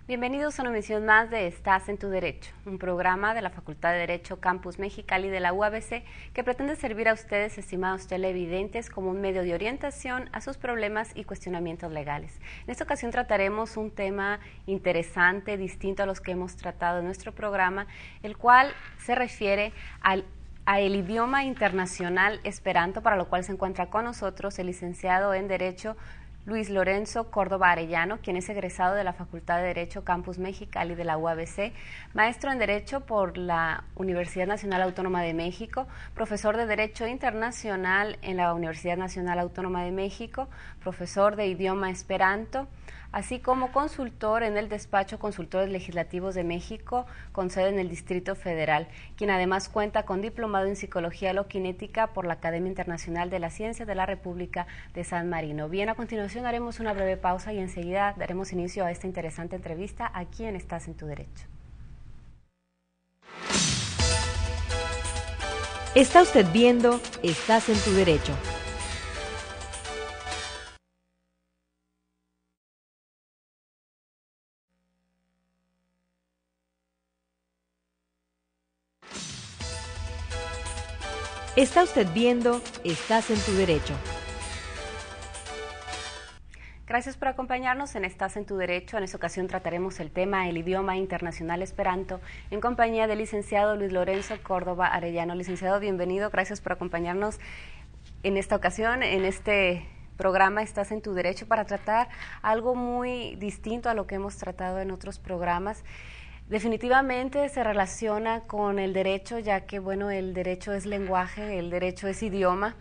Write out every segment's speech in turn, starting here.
Bienvenidos a una emisión más de Estás en tu Derecho, un programa de la Facultad de Derecho Campus Mexicali de la UABC que pretende servir a ustedes, estimados televidentes, como un medio de orientación a sus problemas y cuestionamientos legales. En esta ocasión trataremos un tema interesante, distinto a los que hemos tratado en nuestro programa, el cual se refiere al idioma internacional Esperanto, para lo cual se encuentra con nosotros el licenciado en Derecho Luis Lorenzo Córdoba Arellano, quien es egresado de la Facultad de Derecho Campus Mexicali de la UABC, maestro en Derecho por la Universidad Nacional Autónoma de México, profesor de Derecho Internacional en la Universidad Nacional Autónoma de México, profesor de idioma Esperanto, así como consultor en el despacho Consultores Legislativos de México, con sede en el Distrito Federal, quien además cuenta con diplomado en Psicología Loquinética por la Academia Internacional de la Ciencia de la República de San Marino. Bien, a continuación haremos una breve pausa y enseguida daremos inicio a esta interesante entrevista aquí en Estás en tu Derecho. Está usted viendo Estás en tu Derecho. Está usted viendo Estás en tu Derecho. Gracias por acompañarnos en Estás en tu Derecho. En esta ocasión trataremos el tema el idioma internacional Esperanto en compañía del licenciado Luis Lorenzo Córdoba Arellano. Licenciado, bienvenido. Gracias por acompañarnos en esta ocasión, en este programa Estás en tu Derecho, para tratar algo muy distinto a lo que hemos tratado en otros programas. Definitivamente se relaciona con el derecho, ya que, bueno, el derecho es lenguaje, el derecho es idioma,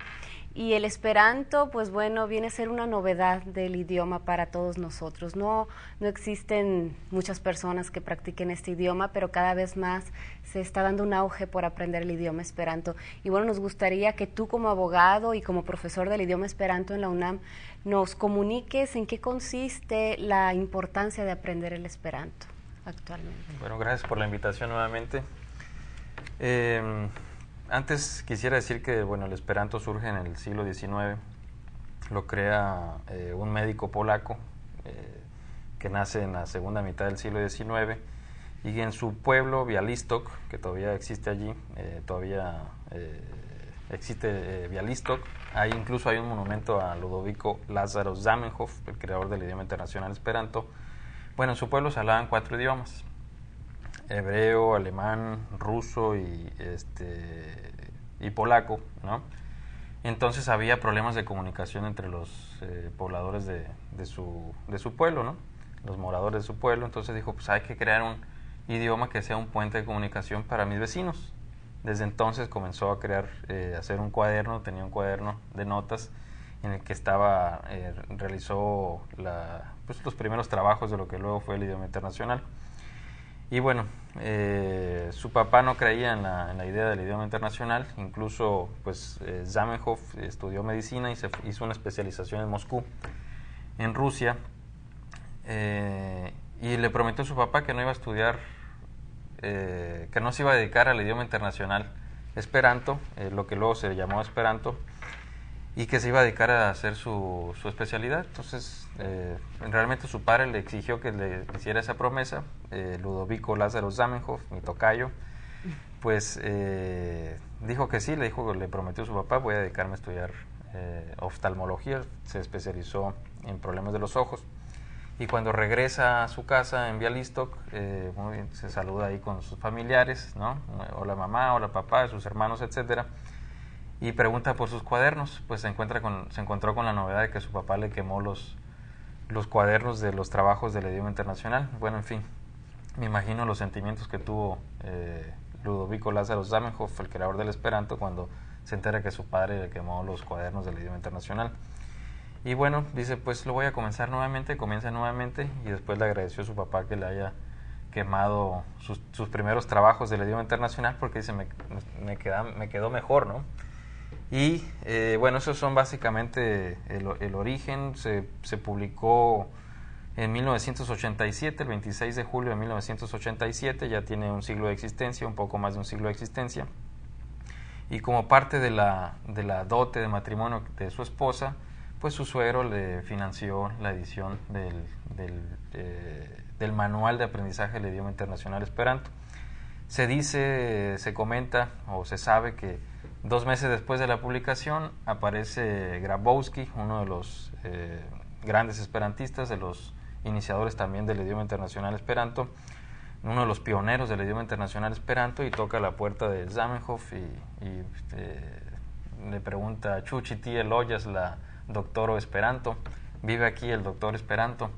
y el Esperanto, pues bueno, viene a ser una novedad del idioma para todos nosotros. No existen muchas personas que practiquen este idioma, pero cada vez más se está dando un auge por aprender el idioma Esperanto. Y bueno, nos gustaría que tú, como abogado y como profesor del idioma Esperanto en la UNAM, nos comuniques en qué consiste la importancia de aprender el Esperanto actualmente. Bueno, gracias por la invitación nuevamente. Antes quisiera decir que, bueno, el Esperanto surge en el siglo XIX, lo crea un médico polaco que nace en la segunda mitad del siglo XIX, y en su pueblo, Białystok, que todavía existe allí, existe Białystok, incluso hay un monumento a Ludovico Lázaro Zamenhof, el creador del idioma internacional Esperanto. Bueno, en su pueblo se hablaban 4 idiomas: hebreo, alemán, ruso y polaco, ¿no? Entonces había problemas de comunicación entre los pobladores de su pueblo, ¿no? Los moradores de su pueblo. Entonces dijo, pues hay que crear un idioma que sea un puente de comunicación para mis vecinos. Desde entonces comenzó a crear, hacer un cuaderno, tenía un cuaderno de notas en el que realizó los primeros trabajos de lo que luego fue el idioma internacional. Y bueno, su papá no creía en la idea del idioma internacional. Incluso pues Zamenhof estudió medicina y se hizo una especialización en Moscú, en Rusia, y le prometió a su papá que no iba a estudiar, que no se iba a dedicar al idioma internacional Esperanto, lo que luego se llamó Esperanto, y que se iba a dedicar a hacer su especialidad. Entonces, realmente su padre le exigió que le hiciera esa promesa. Ludovico Lázaro Zamenhof, mi tocayo, pues dijo que sí, le prometió a su papá, voy a dedicarme a estudiar oftalmología. Se especializó en problemas de los ojos. Y cuando regresa a su casa en Białystok, muy bien, se saluda ahí con sus familiares, ¿no? Hola mamá, hola papá, sus hermanos, etcétera. Y pregunta por sus cuadernos. Pues se encontró con la novedad de que su papá le quemó los cuadernos de los trabajos del idioma internacional. Bueno, en fin, me imagino los sentimientos que tuvo Ludovico Lázaro Zamenhof, el creador del Esperanto, cuando se entera que su padre le quemó los cuadernos del idioma internacional. Y bueno, dice, pues lo voy a comenzar nuevamente, comienza nuevamente, y después le agradeció a su papá que le haya quemado sus primeros trabajos del idioma internacional, porque dice, me quedó mejor, ¿no? Y bueno, esos son básicamente el origen. Se publicó en 1987, el 26 de julio de 1987, ya tiene un siglo de existencia, un poco más de un siglo de existencia. Y como parte de la dote de matrimonio de su del del Manual de Aprendizaje del Idioma Internacional Esperanto. Se dice, se comenta o se sabe que 2 meses después de la publicación aparece Grabowski, uno de los grandes esperantistas, de los iniciadores también del idioma internacional esperanto, uno de los pioneros del idioma internacional esperanto, y toca la puerta de Zamenhof y le pregunta: "Chuchi tie loyas la doctoro esperanto", ¿vive aquí el doctor esperanto?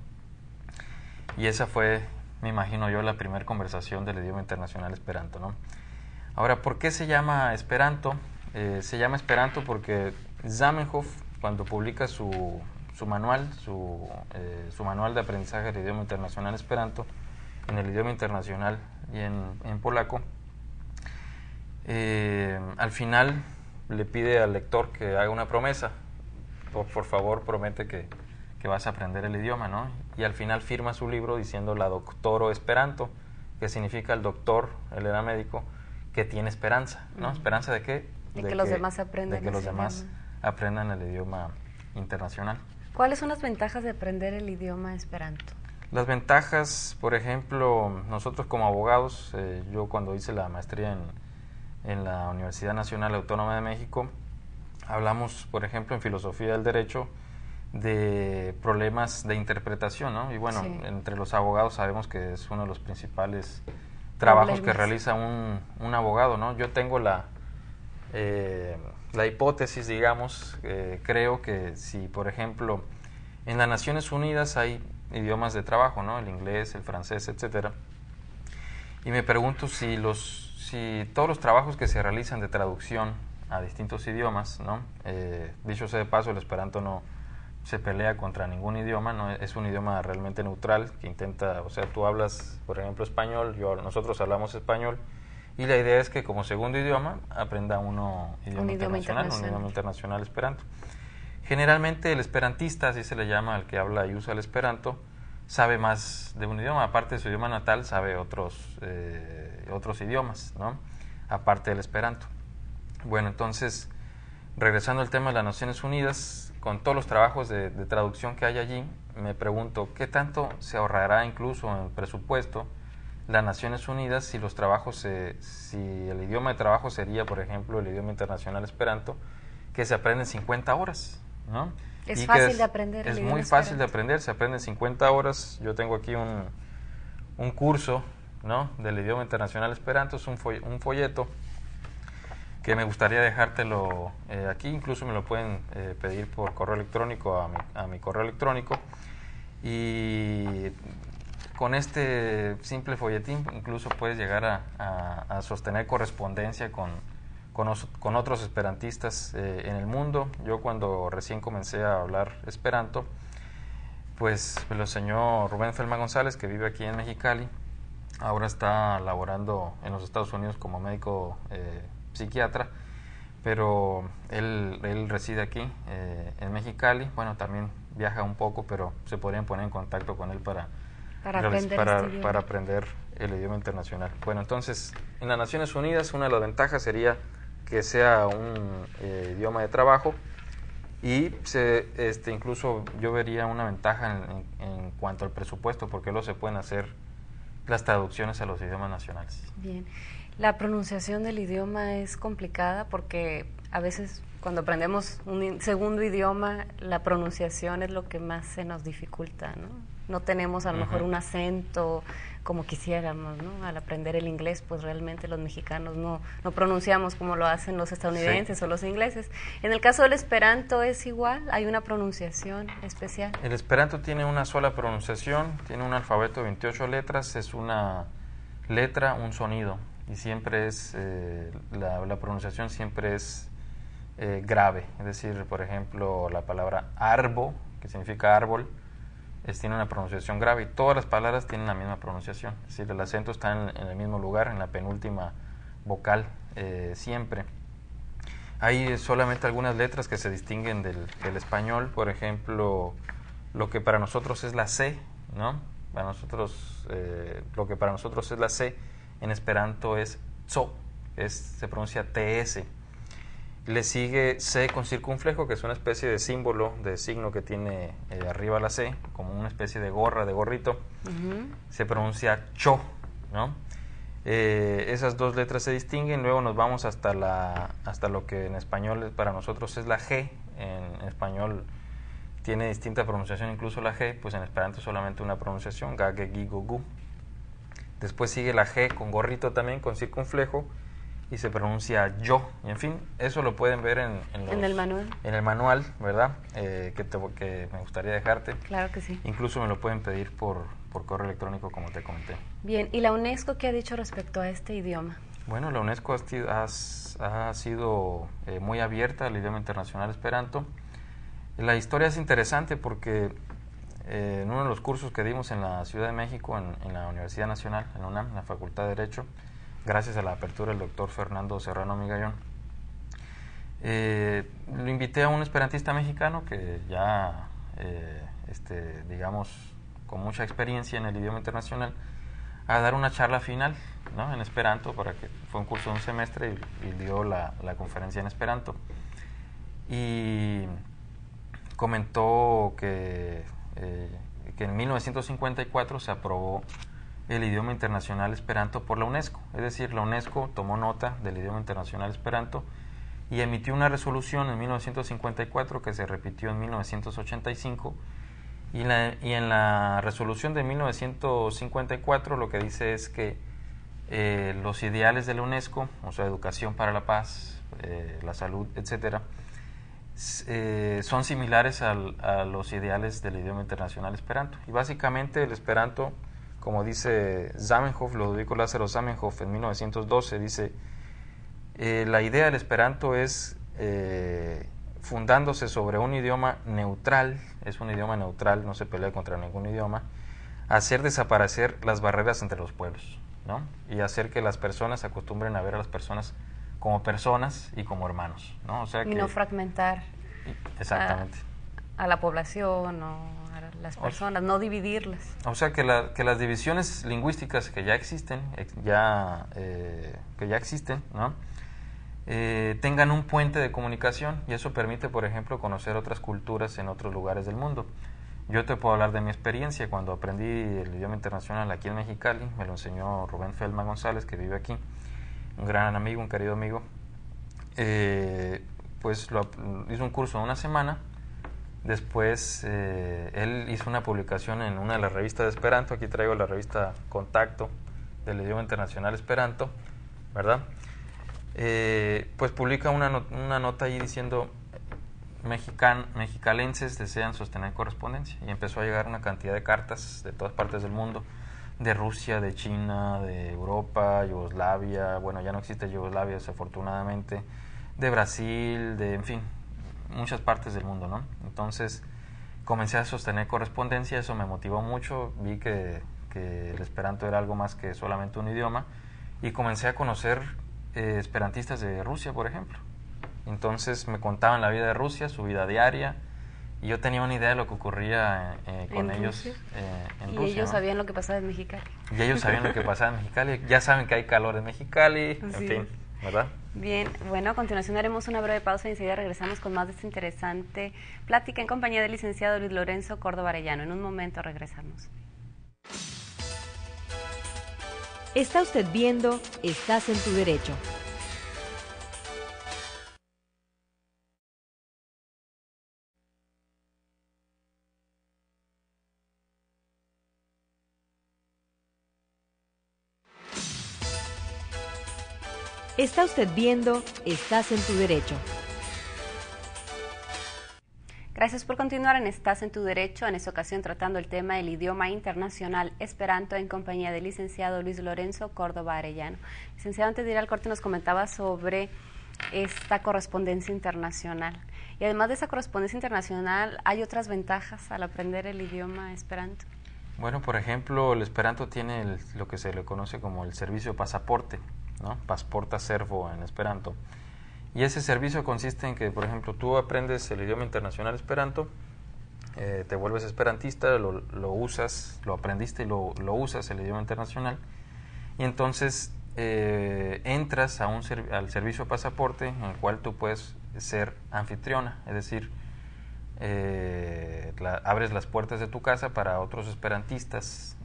Y esa fue, me imagino yo, la primera conversación del idioma internacional esperanto, ¿no? Ahora, ¿por qué se llama esperanto? Se llama esperanto porque Zamenhof, cuando publica su manual, su manual de aprendizaje del idioma internacional esperanto, en el idioma internacional y en polaco, al final le pide al lector que haga una promesa: por favor, promete que vas a aprender el idioma, ¿no? Y al final firma su libro diciendo la doctoro esperanto, que significa el doctor, él era médico, que tiene esperanza, ¿no? ¿Esperanza de qué? De que los demás aprendan. De que los demás aprendan el idioma internacional. ¿Cuáles son las ventajas de aprender el idioma esperanto? Las ventajas, por ejemplo, nosotros como abogados, yo cuando hice la maestría en la Universidad Nacional Autónoma de México, hablamos, por ejemplo, en filosofía del derecho, de problemas de interpretación, ¿no? Y bueno, sí, entre los abogados sabemos que es uno de los principales trabajos que realiza un abogado, ¿no? Yo tengo la hipótesis, digamos, creo que si, por ejemplo, en las Naciones Unidas hay idiomas de trabajo, ¿no? El inglés, el francés, etcétera. Y me pregunto si todos los trabajos que se realizan de traducción a distintos idiomas, ¿no? Dicho sea de paso, el esperanto no se pelea contra ningún idioma, ¿no? Es un idioma realmente neutral que intenta, o sea, tú hablas, por ejemplo, español, nosotros hablamos español, y la idea es que como segundo idioma aprenda uno un idioma internacional esperanto. Generalmente el esperantista, así se le llama al que habla y usa el esperanto, sabe más de un idioma, aparte de su idioma natal, sabe otros idiomas, ¿no? Aparte del esperanto. Bueno, entonces, regresando al tema de las Naciones Unidas, con todos los trabajos de traducción que hay allí, me pregunto, ¿qué tanto se ahorrará incluso en presupuesto las Naciones Unidas si los trabajos, si el idioma de trabajo sería, por ejemplo, el idioma internacional esperanto, que se aprende en 50 horas, ¿no? Es fácil de aprender. Es muy fácil de aprender, se aprende en 50 horas. Yo tengo aquí un curso, ¿no?, del idioma internacional esperanto, es un folleto que me gustaría dejártelo aquí, incluso me lo pueden pedir por correo electrónico a mi correo electrónico, y con este simple folletín incluso puedes llegar a sostener correspondencia con otros esperantistas en el mundo. Yo cuando recién comencé a hablar esperanto, pues me lo enseñó Rubén Felma González, que vive aquí en Mexicali, ahora está laborando en los Estados Unidos como médico psiquiatra, pero él reside aquí en Mexicali. Bueno, también viaja un poco, pero se podrían poner en contacto con él para aprender el idioma internacional. Bueno, entonces, en las Naciones Unidas una de las ventajas sería que sea un idioma de trabajo, y incluso yo vería una ventaja en cuanto al presupuesto, porque luego se pueden hacer las traducciones a los idiomas nacionales. Bien. La pronunciación del idioma es complicada porque a veces cuando aprendemos un segundo idioma, la pronunciación es lo que más se nos dificulta, ¿no? No tenemos a lo mejor un acento como quisiéramos, ¿no? Al aprender el inglés, pues realmente los mexicanos no pronunciamos como lo hacen los estadounidenses, sí, o los ingleses. En el caso del esperanto es igual, hay una pronunciación especial. El esperanto tiene una sola pronunciación, tiene un alfabeto de 28 letras, es una letra, un sonido, y siempre es, la pronunciación siempre es grave. Es decir, por ejemplo, la palabra arbo, que significa árbol, tiene una pronunciación grave, y todas las palabras tienen la misma pronunciación. Es decir, el acento está en el mismo lugar, en la penúltima vocal, siempre. Hay solamente algunas letras que se distinguen del español. Por ejemplo, lo que para nosotros es la C, ¿no? Para nosotros, lo que para nosotros es la C, en esperanto es tso, se pronuncia TS. Le sigue C con circunflejo, que es una especie de símbolo, de signo que tiene arriba la C, como una especie de gorra, de gorrito. Se pronuncia cho, ¿no? Esas dos letras se distinguen. Luego nos vamos hasta lo que en español para nosotros es la G. En español tiene distinta pronunciación, incluso la G, pues en esperanto solamente una pronunciación, ga, ge, gi, go, gu. Después sigue la G con gorrito también, con circunflejo, y se pronuncia yo. Y en fin, eso lo pueden ver en el manual. En el manual, ¿verdad? Que me gustaría dejarte. Claro que sí. Incluso me lo pueden pedir por correo electrónico, como te comenté. Bien, ¿y la UNESCO qué ha dicho respecto a este idioma? Bueno, la UNESCO ha sido muy abierta al idioma internacional esperanto. La historia es interesante porque en uno de los cursos que dimos en la Ciudad de México, en la Universidad Nacional, en UNAM, en la Facultad de Derecho, gracias a la apertura del doctor Fernando Serrano Migallón, lo invité a un esperantista mexicano que ya, digamos, con mucha experiencia en el idioma internacional, a dar una charla final, ¿no?, en esperanto, fue un curso de un semestre y dio la conferencia en esperanto. Y comentó que en 1954 se aprobó el idioma internacional esperanto por la UNESCO. Es decir, la UNESCO tomó nota del idioma internacional esperanto y emitió una resolución en 1954 que se repitió en 1985. Y en la resolución de 1954 lo que dice es que los ideales de la UNESCO, o sea, educación para la paz, la salud, etcétera, son similares a los ideales del idioma internacional esperanto. Y básicamente el esperanto, como dice Zamenhof, Ludovico Lázaro Zamenhof en 1912, dice, la idea del esperanto es, fundándose sobre un idioma neutral, es un idioma neutral, no se pelea contra ningún idioma, hacer desaparecer las barreras entre los pueblos, ¿no? Y hacer que las personas se acostumbren a ver a las personas como personas y como hermanos, ¿no? O sea, y no fragmentar exactamente a la población o a las personas, no dividirlas. O sea, que las divisiones lingüísticas que ya existen, ¿no?, tengan un puente de comunicación, y eso permite, por ejemplo, conocer otras culturas en otros lugares del mundo. Yo te puedo hablar de mi experiencia cuando aprendí el idioma internacional aquí en Mexicali. Me lo enseñó Rubén Feldman González, que vive aquí, un gran amigo, un querido amigo. Pues hizo un curso de una semana. Después él hizo una publicación en una de las revistas de Esperanto. Aquí traigo la revista Contacto del idioma internacional Esperanto, ¿verdad? Pues publica una nota ahí diciendo: mexicalenses desean sostener correspondencia, y empezó a llegar una cantidad de cartas de todas partes del mundo, de Rusia, de China, de Europa, Yugoslavia, bueno, ya no existe Yugoslavia desafortunadamente, de Brasil, en fin, muchas partes del mundo, ¿no? Entonces comencé a sostener correspondencia, eso me motivó mucho, vi que el esperanto era algo más que solamente un idioma, y comencé a conocer esperantistas de Rusia, por ejemplo. Entonces me contaban la vida de Rusia, su vida diaria, y yo tenía una idea de lo que ocurría con ellos en Rusia. Y ellos ¿no? sabían lo que pasaba en Mexicali. Y ellos sabían lo que pasaba en Mexicali. Ya saben que hay calor en Mexicali, en fin, ¿verdad? Bien, bueno, a continuación haremos una breve pausa y enseguida regresamos con más de esta interesante plática en compañía del licenciado Luis Lorenzo Córdoba Arellano. En un momento regresamos. Está usted viendo Estás en tu Derecho. Está usted viendo Estás en tu Derecho. Gracias por continuar en Estás en tu Derecho, en esta ocasión tratando el tema del idioma internacional esperanto en compañía del licenciado Luis Lorenzo Córdoba Arellano. Licenciado, antes de ir al corte nos comentaba sobre esta correspondencia internacional. Y además de esa correspondencia internacional, ¿hay otras ventajas al aprender el idioma esperanto? Bueno, por ejemplo, el esperanto tiene lo que se le conoce como el servicio pasaporte, ¿no? Pasporta servo en esperanto. Y ese servicio consiste en que, por ejemplo, tú aprendes el idioma internacional esperanto, te vuelves esperantista, lo usas, lo aprendiste y lo usas el idioma internacional, y entonces entras a al servicio pasaporte, en el cual tú puedes ser anfitriona, es decir, abres las puertas de tu casa para otros esperantistas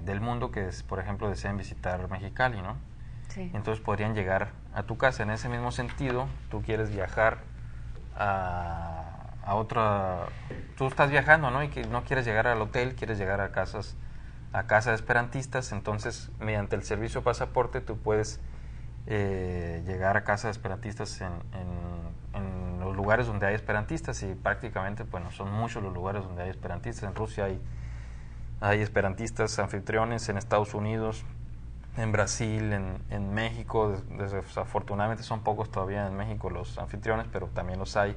del mundo que, por ejemplo, deseen visitar Mexicali, ¿no? Sí. Entonces podrían llegar a tu casa. En ese mismo sentido, tú quieres viajar a otra... Tú estás viajando, ¿no? Y que no quieres llegar al hotel, quieres llegar a casas de esperantistas. Entonces, mediante el servicio pasaporte, tú puedes llegar a casas de esperantistas en los lugares donde hay esperantistas, y prácticamente, bueno, son muchos los lugares donde hay esperantistas. En Rusia hay esperantistas anfitriones, en Estados Unidos, en Brasil, en México. Desafortunadamente son pocos todavía en México los anfitriones, pero también los hay,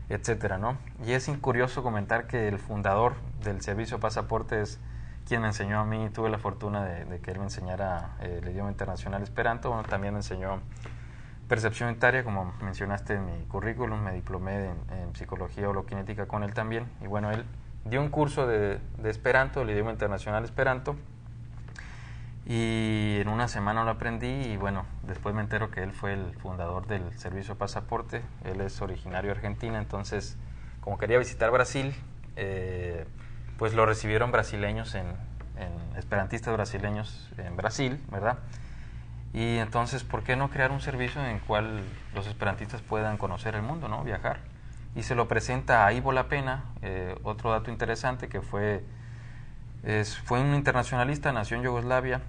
etcétera, ¿no? Y es curioso comentar que el fundador del servicio pasaporte es quien me enseñó a mí. Tuve la fortuna de que él me enseñara el idioma internacional esperanto. Bueno, también me enseñó percepción unitaria, como mencionaste en mi currículum. Me diplomé en psicología holokinética con él también. Y bueno, él dio un curso de esperanto, el idioma internacional esperanto, y en una semana lo aprendí. Y bueno, después me entero que él fue el fundador del servicio pasaporte. Él es originario de Argentina. Entonces, como quería visitar Brasil, pues lo recibieron brasileños, en esperantistas brasileños en Brasil, ¿verdad? Y entonces, ¿por qué no crear un servicio en el cual los esperantistas puedan conocer el mundo, ¿no? Viajar. Y se lo presenta a Ivo Lapenna. Otro dato interesante, que fue un internacionalista, nació en Yugoslavia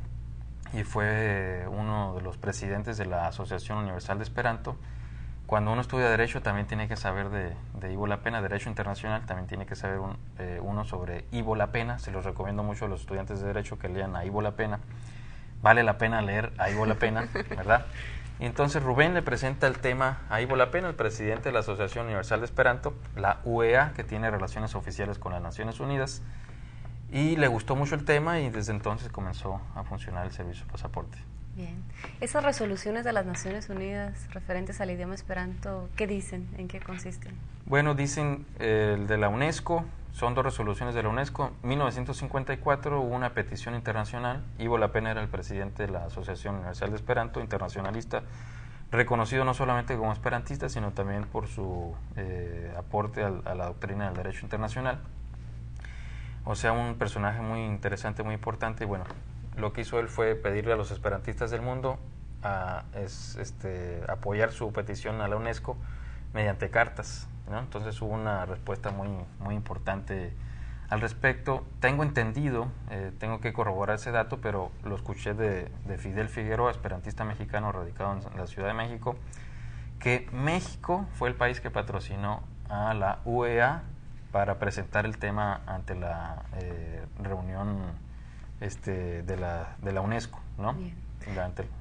y fue uno de los presidentes de la Asociación Universal de Esperanto. Cuando uno estudia Derecho, también tiene que saber de Ivo Lapenna, Derecho Internacional, también tiene que saber uno sobre Ivo Lapenna. Se los recomiendo mucho a los estudiantes de Derecho que lean a Ivo Lapenna. Vale la pena leer a Ivo Lapenna, ¿verdad? Y entonces Rubén le presenta el tema a Ivo Lapenna, el presidente de la Asociación Universal de Esperanto, la UEA, que tiene relaciones oficiales con las Naciones Unidas, y le gustó mucho el tema, y desde entonces comenzó a funcionar el servicio pasaporte. Bien. Esas resoluciones de las Naciones Unidas referentes al idioma esperanto, ¿qué dicen? ¿En qué consisten? Bueno, dicen el de la UNESCO, son dos resoluciones de la UNESCO. En 1954 hubo una petición internacional. Ivo Lapenna era el presidente de la Asociación Universal de Esperanto, internacionalista, reconocido no solamente como esperantista, sino también por su aporte a la doctrina del derecho internacional. O sea, un personaje muy interesante, muy importante. Y bueno, lo que hizo él fue pedirle a los esperantistas del mundo apoyar su petición a la UNESCO mediante cartas, ¿no? Entonces hubo una respuesta muy, muy importante al respecto. Tengo entendido, tengo que corroborar ese dato, pero lo escuché de Fidel Figueroa, esperantista mexicano radicado en la Ciudad de México, que México fue el país que patrocinó a la UEA para presentar el tema ante la reunión de la UNESCO, ¿no?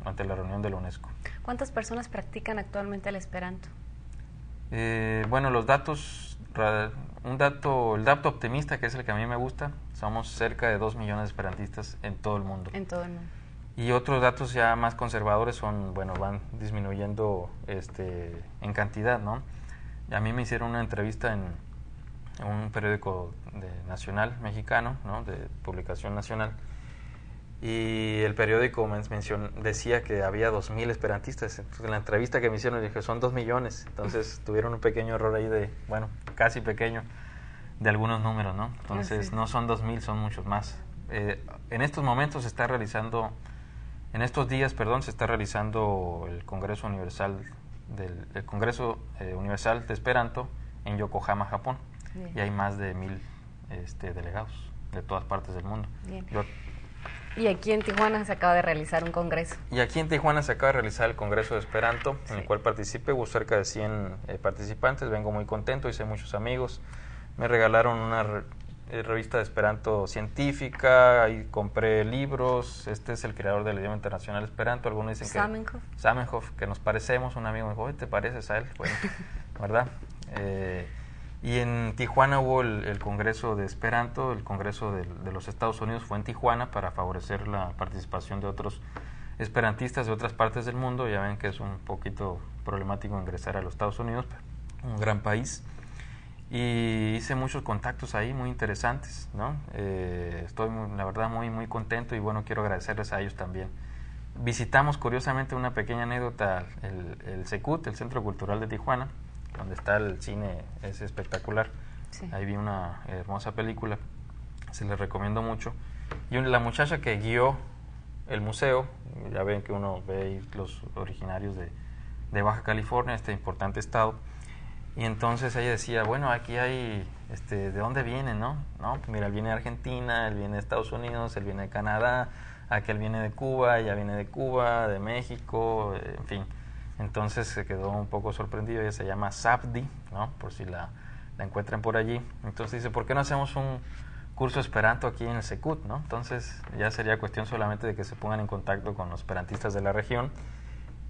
Ante la reunión de la UNESCO. ¿Cuántas personas practican actualmente el esperanto? Bueno, los datos, el dato optimista, que es el que a mí me gusta, somos cerca de 2 millones de esperantistas en todo el mundo. En todo el mundo. Y otros datos ya más conservadores son, bueno, van disminuyendo en cantidad, ¿no? A mí me hicieron una entrevista en un periódico nacional mexicano, ¿no? De publicación nacional, y el periódico decía que había 2,000 esperantistas. Entonces, en la entrevista que me hicieron dije, son 2 millones. Entonces tuvieron un pequeño error ahí casi pequeño, de algunos números, ¿no? Entonces no son 2,000, son muchos más. En estos momentos se está realizando el Congreso Universal Universal de Esperanto en Yokohama, Japón. Bien. Y hay más de 1,000 delegados de todas partes del mundo. Bien. Y aquí en Tijuana se acaba de realizar un congreso. Y aquí en Tijuana se acaba de realizar el Congreso de Esperanto, en el cual participé. Hubo cerca de 100 participantes. Vengo muy contento, hice muchos amigos. Me regalaron una revista de Esperanto científica, ahí compré libros. Este es el creador del idioma internacional Esperanto. Algunos dicen Zamenhof, que nos parecemos. Un amigo me dijo, ¿te pareces a él? Bueno, ¿verdad? Y en Tijuana hubo el Congreso de Esperanto, el Congreso de los Estados Unidos fue en Tijuana para favorecer la participación de otros esperantistas de otras partes del mundo. Ya ven que es un poquito problemático ingresar a los Estados Unidos, un gran país. Y hice muchos contactos ahí muy interesantes, ¿no? Estoy la verdad muy, muy contento, y bueno, quiero agradecerles a ellos también visitamos curiosamente una pequeña anécdota, el CECUT, el Centro Cultural de Tijuana, donde está el cine, es espectacular. Sí. Ahí vi una hermosa película, se les recomiendo mucho. Y la muchacha que guió el museo, ya ven que uno ve los originarios de Baja California, este importante estado, y entonces ella decía, bueno, aquí hay, ¿de dónde vienen, no? No, pues mira, él viene de Argentina, él viene de Estados Unidos, él viene de Canadá, aquel viene de Cuba, ella viene de Cuba, de México, en fin. Entonces se quedó un poco sorprendido, ella se llama Sabdi, ¿no? Por si la encuentran por allí. Entonces dice, ¿por qué no hacemos un curso esperanto aquí en el CECUT, ¿no? Entonces ya sería cuestión solamente de que se pongan en contacto con los esperantistas de la región,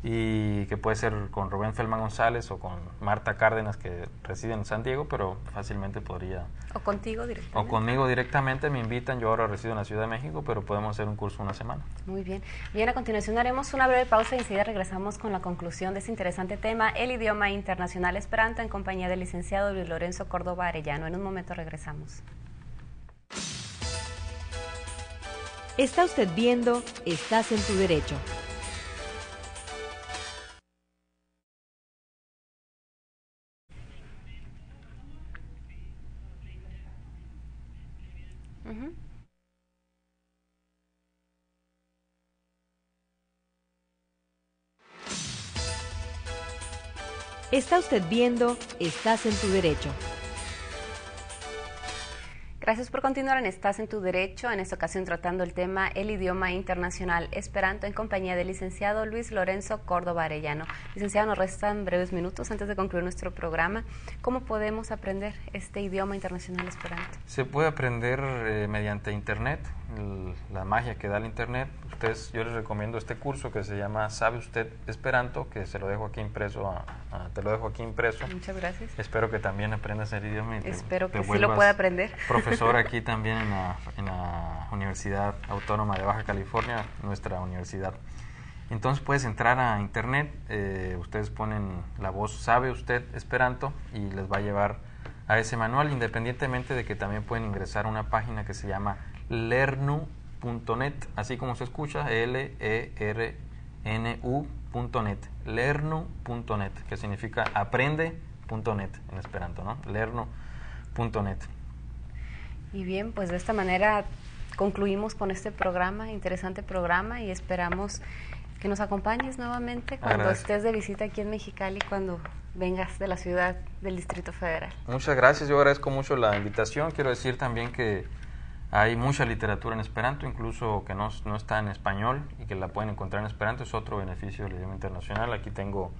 y que puede ser con Rubén Feldman González o con Marta Cárdenas, que reside en San Diego, pero fácilmente podría... O contigo directamente. O conmigo directamente, me invitan, yo ahora resido en la Ciudad de México, pero podemos hacer un curso una semana. Muy bien. Bien, a continuación haremos una breve pausa y enseguida regresamos con la conclusión de este interesante tema, el idioma internacional esperanto, en compañía del licenciado Luis Lorenzo Córdoba Arellano. En un momento regresamos. Está usted viendo Estás en tu Derecho. Está usted viendo Estás en tu Derecho. Gracias por continuar en Estás en tu Derecho, en esta ocasión tratando el tema el idioma internacional esperanto en compañía del licenciado Luis Lorenzo Córdoba Arellano. Licenciado, nos restan breves minutos antes de concluir nuestro programa. ¿Cómo podemos aprender este idioma internacional esperanto? Se puede aprender mediante Internet, la magia que da el Internet. Yo les recomiendo este curso que se llama ¿Sabe usted Esperanto?, que se lo dejo aquí impreso, te lo dejo aquí impreso. Muchas gracias. Espero que también aprendas el idioma. Espero que sí lo pueda aprender. Profesor aquí también en la Universidad Autónoma de Baja California, nuestra universidad. Entonces puedes entrar a Internet, ustedes ponen la voz ¿Sabe usted Esperanto? Y les va a llevar a ese manual, independientemente de que también pueden ingresar a una página que se llama lernu.net, así como se escucha, lernu.net, lernu.net, que significa aprende.net en esperanto, ¿no? lernu.net. Y bien, pues de esta manera concluimos con este programa, interesante programa, y esperamos que nos acompañes nuevamente cuando estés de visita aquí en Mexicali, cuando vengas de la ciudad del Distrito Federal. Muchas gracias, yo agradezco mucho la invitación. Quiero decir también que hay mucha literatura en esperanto, incluso que no está en español y que la pueden encontrar en esperanto. Es otro beneficio del idioma internacional. Aquí tengo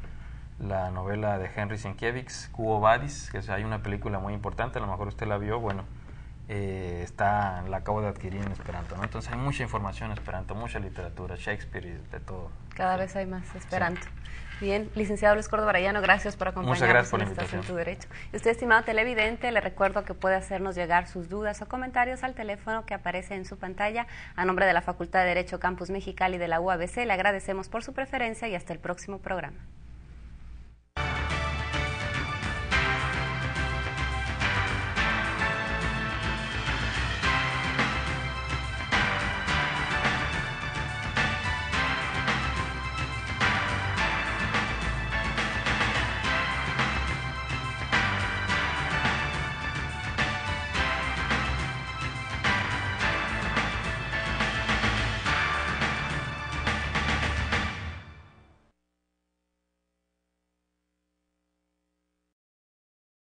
la novela de Henry Sienkiewicz, Quo Vadis, que hay una película muy importante, a lo mejor usted la vio, bueno, la acabo de adquirir en esperanto, ¿no? Entonces hay mucha información en esperanto, mucha literatura, Shakespeare y de todo. Cada vez hay más esperanto. Sí. Bien, licenciado Luis Córdoba Arellano, gracias por acompañarnos en Estás en tu Derecho. Y usted, estimado televidente, le recuerdo que puede hacernos llegar sus dudas o comentarios al teléfono que aparece en su pantalla. A nombre de la Facultad de Derecho Campus Mexicali de la UABC, le agradecemos por su preferencia y hasta el próximo programa.